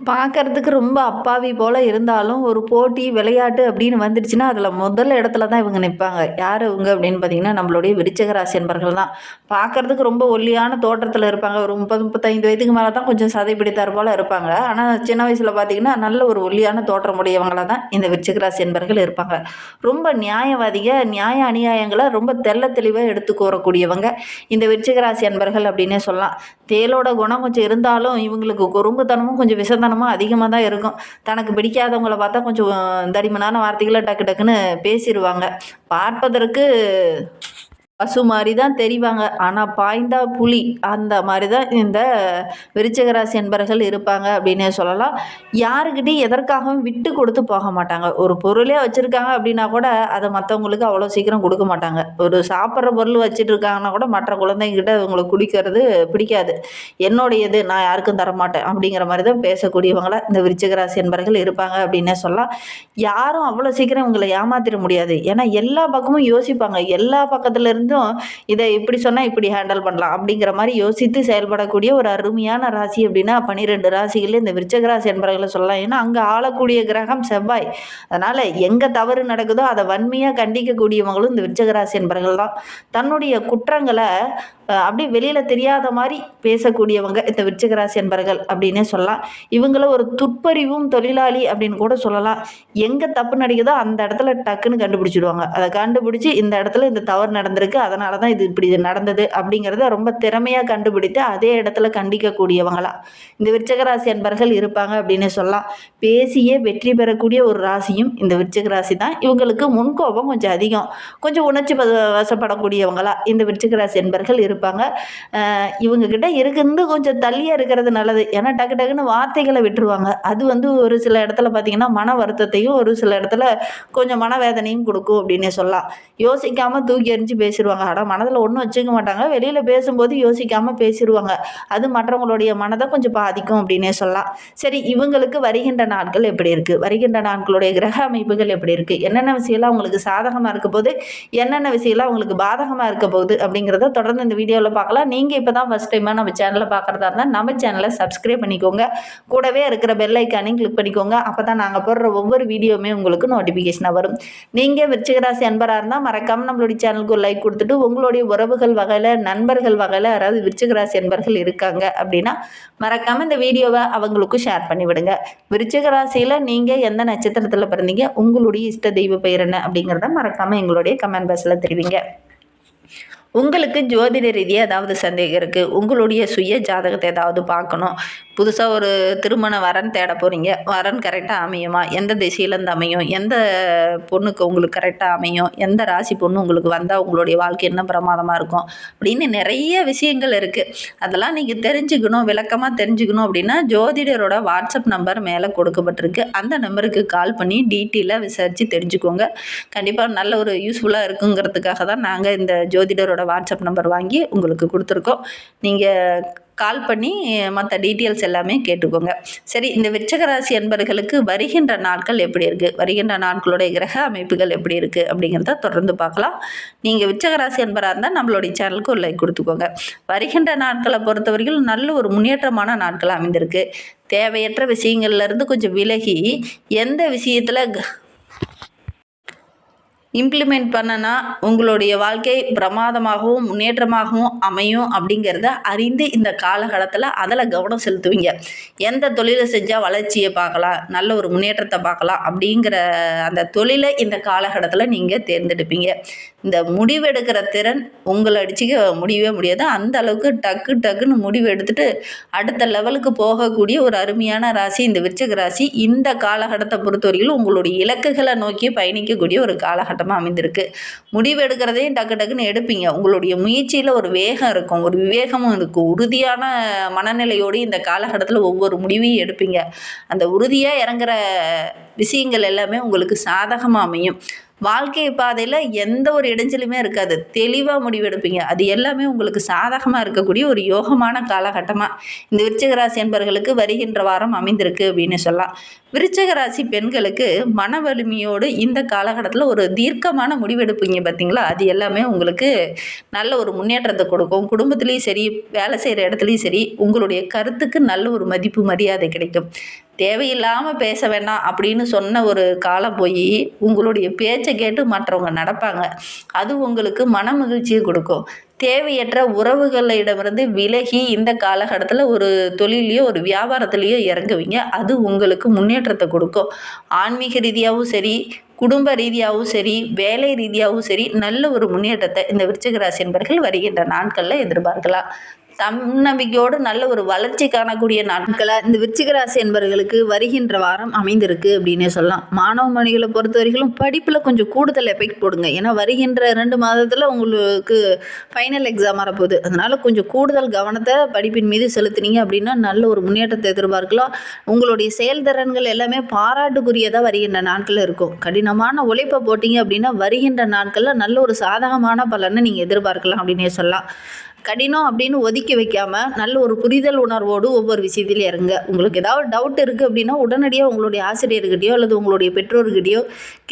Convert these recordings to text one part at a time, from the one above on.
பார்க்கறதுக்கு ரொம்ப அப்பாவி போல இருந்தாலும், ஒரு போட்டி, விளையாட்டு அப்படின்னு வந்துடுச்சுன்னா, அதில முதல் இடத்துல தான் இவங்க நிப்பாங்க. யார் இவங்க அப்படின்னு பார்த்தீங்கன்னா, நம்மளுடைய விருச்சிக ராசி அன்பர்கள் தான். பார்க்கறதுக்கு ரொம்ப ஒல்லியான தோற்றத்தில இருப்பாங்க. ஒரு 30, 35 வயதுக்கு மேல தான் கொஞ்சம் சதை பிடித்தார் போல இருப்பாங்க. ஆனா, சின்ன வயசுல பார்த்தீங்கன்னா, நல்ல ஒரு ஒல்லியான தோற்றம் உடையவங்களா தான் இந்த விருச்சிக ராசி அன்பர்கள் இருப்பாங்க. ரொம்ப நியாயவாதிக, நியாய அநியாயங்கள ரொம்ப தெள்ள தெளிவா எடுத்து கூறக்கூடியவங்க இந்த விருச்சிக ராசி அன்பர்கள் அப்படின்னே சொல்லலாம். தேளோட குணம் கொஞ்சம் இருந்தாலும், இவங்களுக்கு குறும்புத்தனமும் கொஞ்சம் விஷத்தனமும் அதிகமா தான் இருக்கும். தனக்கு பிடிக்காதவங்கள பார்த்தா கொஞ்சம் தடிமனான வார்த்தைகள டக்கு டக்குன்னு பேசிருவாங்க. பார்ப்பதற்கு பசு மாரி தான் தெரிவாங்க. ஆனா பாய்ந்தா புலி அந்த மாரி தான் இந்த விருச்சிக ராசி அன்பர்கள் இருப்பாங்க அப்படின்னே சொல்லலாம். யாருக்கிட்டயும் எதற்காகவும் விட்டு கொடுத்து போக மாட்டாங்க. ஒரு பொருளே வச்சிருக்காங்க அப்படின்னா கூட, அத மத்தவங்களுக்கு அவ்வளோ சீக்கிரம் குடுக்க மாட்டாங்க. ஒரு சாப்பிடுற பொருள் வச்சுட்டு இருக்காங்கன்னா கூட மற்ற குழந்தைங்ககிட்ட இவங்களுக்கு குடிக்கிறது பிடிக்காது. என்னுடையது நான் யாருக்கும் தரமாட்டேன் அப்படிங்கிற மாரி தான் பேசக்கூடியவங்களா இந்த விருச்சிக ராசி அன்பர்கள் இருப்பாங்க அப்படின்னே சொல்லலாம். யாரும் அவ்வளோ சீக்கிரம் இவங்கள ஏமாத்திற முடியாது. ஏன்னா எல்லா பக்கமும் யோசிப்பாங்க. எல்லா பக்கத்துல இருந்தும் இத இப்படி சொன்னா இப்படி ஹேண்டில் பண்ணலாம் அப்படிங்கிற மாரி யோசித்து செயல்படக்கூடிய ஒரு அருமையான ராசி அப்படின்னா 12 ராசிகள்ல இந்த விருச்சிக ராசி என்பவர்கள சொல்லலாம். ஏன்னா அங்க ஆளக்கூடிய கிரகம் செவ்வாய். அதனால எங்க தவறு நடக்குதோ அத வன்மையா கண்டிக்கக்கூடியவங்களும் இந்த விருச்சிக ராசி என்பவர்கள் தான். தன்னுடைய குற்றங்கள அப்படியே வெளியில தெரியாத மாரி பேசக்கூடியவங்க இந்த விருச்சிக ராசி என்பர்கள் அப்படின்னே சொல்லலாம். இவங்கள ஒரு துப்பறிவும் தொழிலாளி அப்படின்னு கூட சொல்லலாம். எங்க தப்பு நடக்குதோ அந்த இடத்துல டக்குன்னு கண்டுபிடிச்சிடுவாங்க. அத கண்டுபிடிச்சு இந்த இடத்துல இந்த தவறு நடந்திருக்கு. அதனால தான் இது இப்படி நடந்தது அப்படிங்கிறத ரொம்ப திறமையா கண்டுபிடித்து அதே இடத்துல கண்டிக்கக்கூடியவங்களா இந்த விருச்சிக ராசி அன்பர்கள் இருப்பாங்க அப்படின்னே சொல்லலாம். பேசியே வெற்றி பெறக்கூடிய ஒரு ராசியும் இந்த விருச்சிக ராசி தான். இவங்களுக்கு முன்கோபம் கொஞ்சம் அதிகம். கொஞ்சம் உணர்ச்சி வசப்படக்கூடியவங்களா இந்த விருச்சிக ராசி அன்பர்கள் இருப்பாங்க. இவங்க கிட்ட இருந்து கொஞ்சம் தள்ளியே இருக்கிறது நல்லது. ஏன்னா டக்கு டக்குன்னு வார்த்தைகள விட்டுருவாங்க. அது வந்து ஒரு சில இடத்துல பார்த்தீங்கன்னா, மன வருத்தத்தையும் ஒரு சில இடத்துல கொஞ்சம் மனவேதனையும் குடுக்கும் அப்படின்னே சொல்லலாம். யோசிக்காம தூக்கி எறிஞ்சு பேசிருவாங்க. ஆனா மனதில ஒண்ணும் வச்சுக்க மாட்டாங்க. வெளியில பேசும்போது யோசிக்காம பேசிருவாங்க. அது மற்றவங்களுடைய மனத கொஞ்சம் பாதிக்கும் அப்படின்னே சொல்லலாம். சரி, இவங்களுக்கு வருகின்ற நாட்கள் எப்படி இருக்கு? வருகின்ற நாட்களுடைய கிரக அமைப்புகள் எப்படி இருக்கு? என்னென்ன விஷயம்லாம் உங்களுக்கு சாதகமா இருக்க போது? என்னென்ன விஷயம்லாம் உங்களுக்கு பாதகமா இருக்க போகுது? அப்படிங்கிறத தொடர்ந்து இந்த வீடியோல பார்க்கலாம். நீங்க இப்ப தான் ஃபர்ஸ்ட் டைமா நம்ம சேனல பார்க்குறதா இருந்தா, நம்ம சேனல சப்ஸ்கிரைப் பண்ணிக்கோங்க. கூடவே இருக்கிற பெல் ஐகானையும் கிளிக் பண்ணிக்கோங்க. அப்பதான் நாங்க போடுற ஒவ்வொரு வீடியோவுமே உங்களுக்கு நோட்டிஃபிகேஷனா வரும். நீங்க விருச்சிக ராசி அன்பரா இருந்தா மறக்காம நம்மளுடைய சேனலுக்கு ஒரு லைக் குடுத்துட்டு, உங்களுடைய உறவுகள் வகையில, நண்பர்கள் வகையில யாராவது விருச்சிக ராசி அன்பர்கள் இருக்காங்க அப்படின்னா, மறக்காம இந்த வீடியோவ அவங்களுக்கும் ஷேர் பண்ணி விடுங்க. விருச்சிக ராசியில நீங்க எந்த நட்சத்திரத்துல பிறந்தீங்க? உங்களுடைய இஷ்ட தெய்வ பெயர் என்ன? அப்படிங்கிறத மறக்காம எங்களுடைய கமெண்ட் பாக்ஸ்ல தெரிவிங்க. உங்களுக்கு ஜோதிட ரீதியா ஏதாவது சந்தேகம் இருக்கு. உங்களுடைய சுய ஜாதகத்த ஏதாவது பார்க்கணும். புதுசா ஒரு திருமண வரன் தேட போறீங்க. வரன் கரெக்ட்டா அமையுமா? எந்த திசையிலேருந்து அமையும்? எந்த பொண்ணுக்கு உங்களுக்கு கரெக்ட்டா அமையும்? எந்த ராசி பொண்ணு உங்களுக்கு வந்தா உங்களுடைய வாழ்க்கை என்ன பிரமாதமா இருக்கும்? அப்படின்னு நிறைய விஷயங்கள் இருக்கு. அதெல்லாம் நீங்க தெரிஞ்சுக்கணும், விளக்கமா தெரிஞ்சுக்கணும் அப்படின்னா, ஜோதிடரோட வாட்ஸ்அப் நம்பர் மேல கொடுக்கப்பட்டிருக்கு. அந்த நம்பருக்கு கால் பண்ணி டீட்டெயிலா விசாரிச்சு தெரிஞ்சுக்கோங்க. கண்டிப்பா நல்ல ஒரு யூஸ்ஃபுல்லா இருக்குங்கிறதுக்காக தான் நாங்க இந்த ஜோதிடரோட வாட்ஸ்அப் நம்பர் வாங்கி உங்களுக்கு குடுத்துருக்கோம். நீங்க கால் பண்ணி மற்ற டீட்டெயில்ஸ் எல்லாமே கேட்டுக்கோங்க. சரி, இந்த விருச்சிக ராசி அன்பர்களுக்கு வருகின்ற நாட்கள் எப்படி இருக்கு? வருகின்ற நாட்களுடைய கிரக அமைப்புகள் எப்படி இருக்கு? அப்படிங்கிறத தொடர்ந்து பார்க்கலாம். நீங்க விருச்சிக ராசி அன்பரா இருந்தா நம்மளுடைய சேனலுக்கு ஒரு லைக் குடுத்துக்கோங்க. வருகின்ற நாட்கள பொறுத்தவரைக்கும் நல்ல ஒரு முன்னேற்றமான நாட்களா அமைந்திருக்கு. தேவையற்ற விஷயங்கள்ல இருந்து கொஞ்சம் விலகி எந்த விஷயத்துல இம்ப்ளிமெண்ட் பண்ணனா உங்களுடைய வாழ்க்கை பிரமாதமாகவும் முன்னேற்றமாகவும் அமையும் அப்படிங்கிறத அறிந்து இந்த காலகட்டத்தில் அதில் கவனம் செலுத்துவீங்க. எந்த தொழிலை செஞ்சால் வளர்ச்சியை பார்க்கலாம், நல்ல ஒரு முன்னேற்றத்தை பார்க்கலாம் அப்படிங்கிற அந்த தொழிலை இந்த காலகட்டத்தில் நீங்கள் தேர்ந்தெடுப்பீங்க. இந்த முடிவெடுக்கிற திறன் உங்களை அடிச்சுக்க முடியவே முடியாது. அந்த அளவுக்கு டக்கு டக்குன்னு முடிவு எடுத்துட்டு அடுத்த லெவலுக்கு போகக்கூடிய ஒரு அருமையான ராசி இந்த விருச்சிக ராசி. இந்த காலகட்டத்தை பொறுத்தவரையிலும் உங்களுடைய இலக்குகளை நோக்கி பயணிக்கக்கூடிய ஒரு காலகட்டம் அமைந்திருக்கு. முடிவு எடுக்கிறதையும் டக்கு டக்குன்னு எடுப்பீங்க. உங்களுடைய முயற்சியில ஒரு வேகம் இருக்கும், ஒரு விவேகமும் இருக்கும். உறுதியான மனநிலையோடு இந்த காலகட்டத்தில் ஒவ்வொரு முடிவையும் எடுப்பீங்க. அந்த உறுதியா இறங்குற விஷயங்கள் எல்லாமே உங்களுக்கு சாதகமா அமையும். வாழ்க்கை பாதையில எந்த ஒரு இடைஞ்சலுமே இருக்காது. தெளிவா முடிவெடுப்பீங்க. அது எல்லாமே உங்களுக்கு சாதகமா இருக்கக்கூடிய ஒரு யோகமான காலகட்டமா இந்த விருச்சிக ராசி என்பர்களுக்கு வருகின்ற வாரம் அமைந்திருக்கு அப்படின்னு சொல்லலாம். விருச்சிக ராசி பெண்களுக்கு மன வலிமையோடு இந்த காலகட்டத்தில் ஒரு தீர்க்கமான முடிவெடுப்பீங்க பார்த்தீங்களா, அது எல்லாமே உங்களுக்கு நல்ல ஒரு முன்னேற்றத்தை கொடுக்கும். குடும்பத்திலையும் சரி, வேலை செய்கிற இடத்துலையும் சரி, உங்களுடைய கருத்துக்கு நல்ல ஒரு மதிப்பு மரியாதை கிடைக்கும். தேவையில்லாமல் பேச வேண்டாம் அப்படின்னு சொன்ன ஒரு காலம் போய் உங்களுடைய பேச்சை கேட்டு மற்றவங்க நடப்பாங்க. அது உங்களுக்கு மன மகிழ்ச்சியை கொடுக்கும். தேவையற்ற உறவுகளிடமிருந்து விலகி இந்த காலகட்டத்தில் ஒரு தொழிலையோ ஒரு வியாபாரத்துலேயோ இறங்குவீங்க. அது உங்களுக்கு முன்னேற்றத்தை கொடுக்கும். ஆன்மீக ரீதியாகவும் சரி, குடும்ப ரீதியாகவும் சரி, வேலை ரீதியாகவும் சரி, நல்ல ஒரு முன்னேற்றத்தை இந்த விருச்சிக ராசி என்பர்கள் வருகின்ற நாட்களில் எதிர்பார்க்கலாம். தன்னம்பிக்கையோடு நல்ல ஒரு வளர்ச்சி காணக்கூடிய நாட்களாக இந்த விருச்சிக ராசி என்பவர்களுக்கு வருகின்ற வாரம் அமைந்திருக்கு அப்படின்னே சொல்லலாம். மாணவ மணிகளை பொறுத்த வரைக்கும் படிப்பில் கொஞ்சம் கூடுதல் எஃபெக்ட் போடுங்க. ஏன்னா வருகின்ற 2 மாதத்தில் உங்களுக்கு ஃபைனல் எக்ஸாம் வரப்போகுது. அதனால் கொஞ்சம் கூடுதல் கவனத்தை படிப்பின் மீது செலுத்தினீங்க அப்படின்னா நல்ல ஒரு முன்னேற்றத்தை எதிர்பார்க்கலாம். உங்களுடைய செயல்திறன்கள் எல்லாமே பாராட்டுக்குரியதாக வருகின்ற நாட்களில் இருக்கும். கடினமான உழைப்பை போட்டிங்க அப்படின்னா வருகின்ற நாட்களில் நல்ல ஒரு சாதகமான பலனை நீங்கள் எதிர்பார்க்கலாம் அப்படின்னே சொல்லலாம். கடினம் அப்படின்னு ஒதுக்கி வைக்காமல் நல்ல ஒரு புரிதல் உணர்வோடு ஒவ்வொரு விஷயத்திலையும் இறங்க. உங்களுக்கு ஏதாவது டவுட் இருக்குது அப்படின்னா உடனடியாக உங்களுடைய ஆசிரியர்கிட்டையோ அல்லது உங்களுடைய பெற்றோர்கிட்டையோ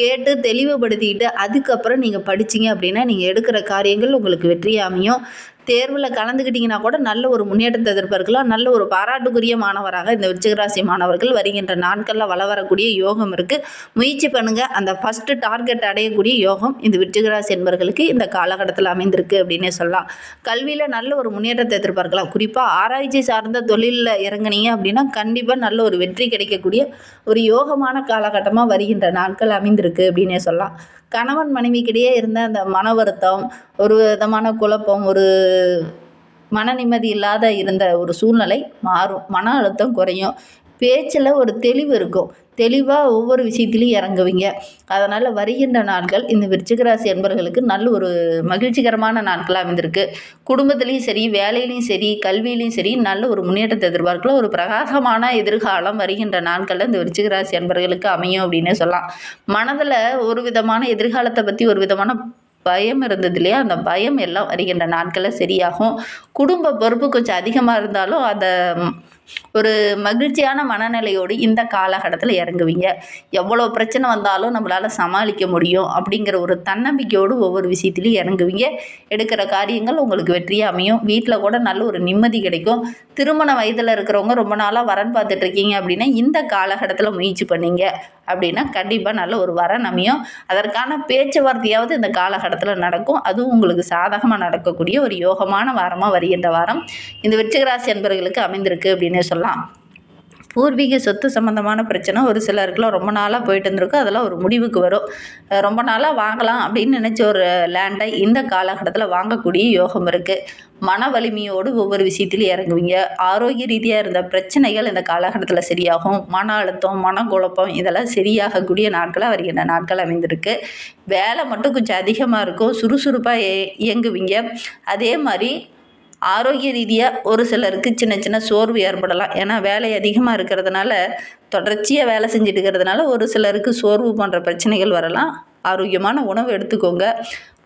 கேட்டு தெளிவுபடுத்திக்கிட்டு அதுக்கப்புறம் நீங்கள் படிச்சிங்க அப்படின்னா நீங்கள் எடுக்கிற காரியங்கள் உங்களுக்கு வெற்றியாக அமையும். தேர்வில் கலந்துக்கிட்டிங்கன்னா கூட நல்ல ஒரு முன்னேற்றத்தை எதிர்பார்க்கலாம். நல்ல ஒரு பாராட்டுக்குரிய மாணவராக இந்த விருச்சிக ராசி மாணவர்கள் வருகின்ற நாட்களில் வரக்கூடிய யோகம் இருக்குது. முயற்சி பண்ணுங்கள். அந்த ஃபஸ்ட்டு டார்கெட் அடையக்கூடிய யோகம் இந்த விருச்சிக ராசி என்பவர்களுக்கு இந்த காலகட்டத்தில் அமைந்திருக்கு அப்படின்னே சொல்லலாம். கல்வியில் நல்ல ஒரு முன்னேற்றத்தை எதிர்பார்க்கலாம். குறிப்பாக ஆராய்ச்சி சார்ந்த தொழிலில் இறங்குனீங்க அப்படின்னா கண்டிப்பாக நல்ல ஒரு வெற்றி கிடைக்கக்கூடிய ஒரு யோகமான காலகட்டமாக வருகின்ற நாட்கள் அமைந்திருக்கு அப்படின்னே சொல்லலாம். கணவன் மனைவிக்கிடையே இருந்த அந்த மன வருத்தம், ஒரு விதமான குழப்பம், ஒரு மன நிம்மதி இல்லாத இருந்த ஒரு சூழ்நிலை மாறும். மன அழுத்தம் குறையும். பேச்சில் ஒரு தெளிவு இருக்கும். தெளிவாக ஒவ்வொரு விஷயத்துலையும் இறங்குவீங்க. அதனால் வருகின்ற நாட்கள் இந்த விருச்சிக ராசி என்பவர்களுக்கு நல்ல ஒரு மகிழ்ச்சிகரமான நாட்களாக அமைந்திருக்கு. குடும்பத்துலேயும் சரி, வேலையிலையும் சரி, கல்வியிலையும் சரி நல்ல ஒரு முன்னேற்றத்தை எதிர்பார்க்கலாம். ஒரு பிரகாசமான எதிர்காலம் வருகின்ற நாட்களில் இந்த விருச்சிக ராசி என்பவர்களுக்கு அமையும் அப்படின்னே சொல்லலாம். மனதில் ஒரு விதமான எதிர்காலத்தை பற்றி ஒரு விதமான பயம் இருந்தது இல்லையா, அந்த பயம் எல்லாம் வருகின்ற நாட்களில் சரியாகும். குடும்ப பொறுப்பு கொஞ்சம் அதிகமாக இருந்தாலும் அதை ஒரு மகிழ்ச்சியான மனநிலையோடு இந்த காலகட்டத்தில் இறங்குவீங்க. எவ்வளோ பிரச்சனை வந்தாலும் நம்மளால் சமாளிக்க முடியும் அப்படிங்கிற ஒரு தன்னம்பிக்கையோடு ஒவ்வொரு விஷயத்துலையும் இறங்குவீங்க. எடுக்கிற காரியங்கள் உங்களுக்கு வெற்றியாக அமையும். வீட்டில் கூட நல்ல ஒரு நிம்மதி கிடைக்கும். திருமண வயதில் இருக்கிறவங்க ரொம்ப நாளாக வரன் பார்த்துட்ருக்கீங்க அப்படின்னா இந்த காலகட்டத்தில் முயற்சி பண்ணீங்க அப்படின்னா கண்டிப்பாக நல்ல ஒரு வரன் அமையும். அதற்கான பேச்சுவார்த்தையாவது இந்த காலகட்டத்தில் நடக்கும். அதுவும் உங்களுக்கு சாதகமாக நடக்கக்கூடிய ஒரு யோகமான வாரமாக வருகின்ற வாரம் இந்த விருச்சிக ராசி என்பவர்களுக்கு அமைந்திருக்கு அப்படின்னே சொல்லலாம். பூர்வீக சொத்து சம்மந்தமான பிரச்சனை ஒரு சிலருக்குலாம் ரொம்ப நாளாக போயிட்டு இருந்திருக்கும். அதெல்லாம் ஒரு முடிவுக்கு வரும். ரொம்ப நாளாக வாங்கலாம் அப்படின்னு நினச்ச ஒரு லேண்டை இந்த காலகட்டத்தில் வாங்கக்கூடிய யோகம் இருக்குது. மன வலிமையோடு ஒவ்வொரு விஷயத்துலையும் இறங்குவீங்க. ஆரோக்கிய ரீதியாக இருந்த பிரச்சனைகள் இந்த காலகட்டத்தில் சரியாகும். மன அழுத்தம், மனக்குழப்பம் இதெல்லாம் சரியாகக்கூடிய நாட்களாக வருகின்ற நாட்கள் அமைந்திருக்கு. வேலை மட்டும் கொஞ்சம் அதிகமாக இருக்கும். சுறுசுறுப்பாக இயங்குவீங்க. அதே மாதிரி ஆரோக்கிய ரீதியாக ஒரு சிலருக்கு சின்ன சின்ன சோர்வு ஏற்படலாம். ஏன்னா வேலை அதிகமாக இருக்கிறதுனால, தொடர்ச்சியாக வேலை செஞ்சுட்டு இருக்கிறதுனால ஒரு சிலருக்கு சோர்வு போன்ற பிரச்சனைகள் வரலாம். ஆரோக்கியமான உணவு எடுத்துக்கோங்க.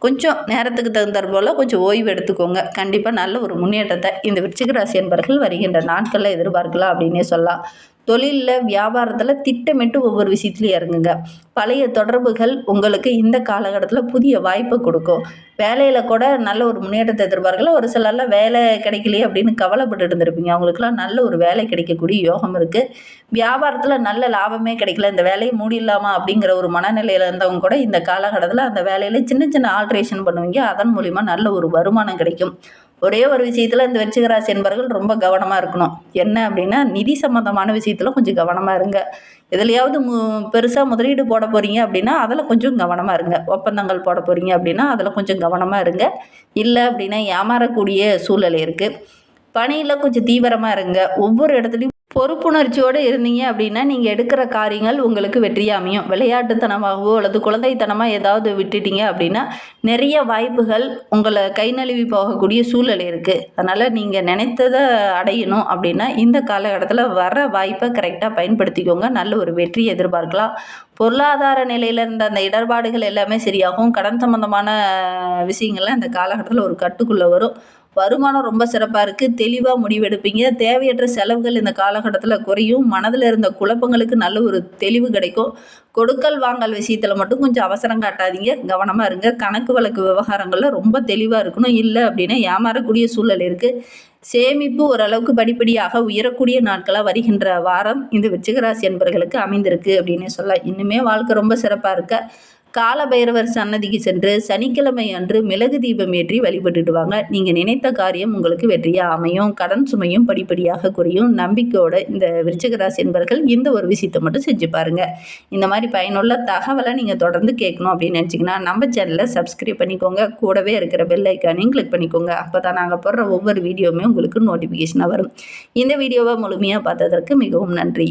கொஞ்சம் நேரத்துக்கு தகுந்தாற் போல் கொஞ்சம் ஓய்வு எடுத்துக்கோங்க. கண்டிப்பாக நல்ல ஒரு முன்னேற்றத்தை இந்த விருச்சிக ராசி என்பவர்கள் வருகின்ற நாட்களில் எதிர்பார்க்கலாம் அப்படின்னே சொல்லலாம். தொழிலில், வியாபாரத்தில் திட்டமிட்டு ஒவ்வொரு விஷயத்துலையும் இறங்குங்க. பழைய தொடர்புகள் உங்களுக்கு இந்த காலகட்டத்தில் புதிய வாய்ப்பை கொடுக்கும். வேலையில் கூட நல்ல ஒரு முன்னேற்றத்தை எதிர்பார்க்கலாம். ஒரு சிலர்லாம் வேலை கிடைக்கலையே அப்படின்னு கவலைப்பட்டு இருந்திருப்பீங்க. அவங்களுக்குலாம் நல்ல ஒரு வேலை கிடைக்கக்கூடிய யோகம் இருக்குது. வியாபாரத்தில் நல்ல லாபமே கிடைக்கல, இந்த வேலையை மூடிடலாமா அப்படிங்கிற ஒரு மனநிலையில் இருந்தவங்க கூட இந்த காலகட்டத்தில் அந்த வேலையில் சின்ன சின்ன ஆல்ட்ரேஷன் பண்ணுவீங்க. அதன் மூலிமா நல்ல ஒரு வருமானம் கிடைக்கும். ஒரே ஒரு விஷயத்தில் இந்த விருச்சிக ராசி என்பவர்கள் ரொம்ப கவனமாக இருக்கணும். என்ன அப்படின்னா நிதி சம்மந்தமான விஷயத்தில் கொஞ்சம் கவனமாக இருங்க. எதுலையாவது பெருசாக முதலீடு போட போகிறீங்க அப்படின்னா அதில் கொஞ்சம் கவனமாக இருங்க. ஒப்பந்தங்கள் போட போகிறீங்க அப்படின்னா அதில் கொஞ்சம் கவனமாக இருங்க. இல்லை அப்படின்னா ஏமாறக்கூடிய சூழ்நிலை இருக்குது. பணியில் கொஞ்சம் தீவிரமாக இருங்க. ஒவ்வொரு இடத்துலையும் பொறுப்புணர்ச்சியோடு இருந்தீங்க அப்படின்னா நீங்கள் எடுக்கிற காரியங்கள் உங்களுக்கு வெற்றியாக அமையும். விளையாட்டுத்தனமாகவோ அல்லது குழந்தைத்தனமாக ஏதாவது விட்டுட்டீங்க அப்படின்னா நிறைய வாய்ப்புகள் உங்களை கை நழுவி போகக்கூடிய சூழ்நிலை இருக்குது. அதனால் நீங்கள் நினைத்ததை அடையணும் அப்படின்னா இந்த காலகட்டத்தில் வர வாய்ப்பை கரெக்டாக பயன்படுத்திக்கோங்க. நல்ல ஒரு வெற்றியை எதிர்பார்க்கலாம். பொருளாதார நிலையில் இருந்த அந்த இடர்பாடுகள் எல்லாமே சரியாகும். கடன் சம்மந்தமான விஷயங்கள்லாம் இந்த காலகட்டத்தில் ஒரு கட்டுக்குள்ளே வரும். வருமானம் ரொம்ப சிறப்பாக இருக்குது. தெளிவாக முடிவெடுப்பீங்க. தேவையற்ற செலவுகள் இந்த காலகட்டத்தில் குறையும். மனதில் இருந்த குழப்பங்களுக்கு நல்ல ஒரு தெளிவு கிடைக்கும். கொடுக்கல் வாங்கல் விஷயத்தில் மட்டும் கொஞ்சம் அவசரம் காட்டாதீங்க. கவனமாக இருங்க. கணக்கு வழக்கு விவகாரங்களில் ரொம்ப தெளிவாக இருக்கணும். இல்லை அப்படின்னா ஏமாறக்கூடிய சூழல் இருக்குது. சேமிப்பு ஓரளவுக்கு படிப்படியாக உயரக்கூடிய நாட்களாக வருகின்ற வாரம் இந்த விருச்சிகராசி என்பவர்களுக்கு அமைந்திருக்கு அப்படின்னு சொல்லலாம். இன்னுமே வாழ்க்கை ரொம்ப சிறப்பாக இருக்க கால பைரவர் சன்னதிக்கு சென்று சனிக்கிழமை அன்று மிளகு தீபம் ஏற்றி வழிபட்டுட்டு வாங்க. நீங்கள் நினைத்த காரியம் உங்களுக்கு வெற்றியாக அமையும். கடன் சுமையும் படிப்படியாக குறையும். நம்பிக்கையோட இந்த விருச்சிகராசி என்பவர்கள் இந்த ஒரு விஷயத்தை மட்டும் செஞ்சு பாருங்க. இந்த மாதிரி பயனுள்ள தகவலை நீங்கள் தொடர்ந்து கேட்கணும் அப்படின்னு நினச்சிங்கன்னா நம்ம சேனலை சப்ஸ்கிரைப் பண்ணிக்கோங்க. கூடவே இருக்கிற பெல் ஐக்கானையும் கிளிக் பண்ணிக்கோங்க. அப்போ தான் நாங்கள் போடுற ஒவ்வொரு வீடியோவுமே உங்களுக்கு நோட்டிஃபிகேஷனாக வரும். இந்த வீடியோவை முழுமையாக பார்த்ததற்கு மிகவும் நன்றி.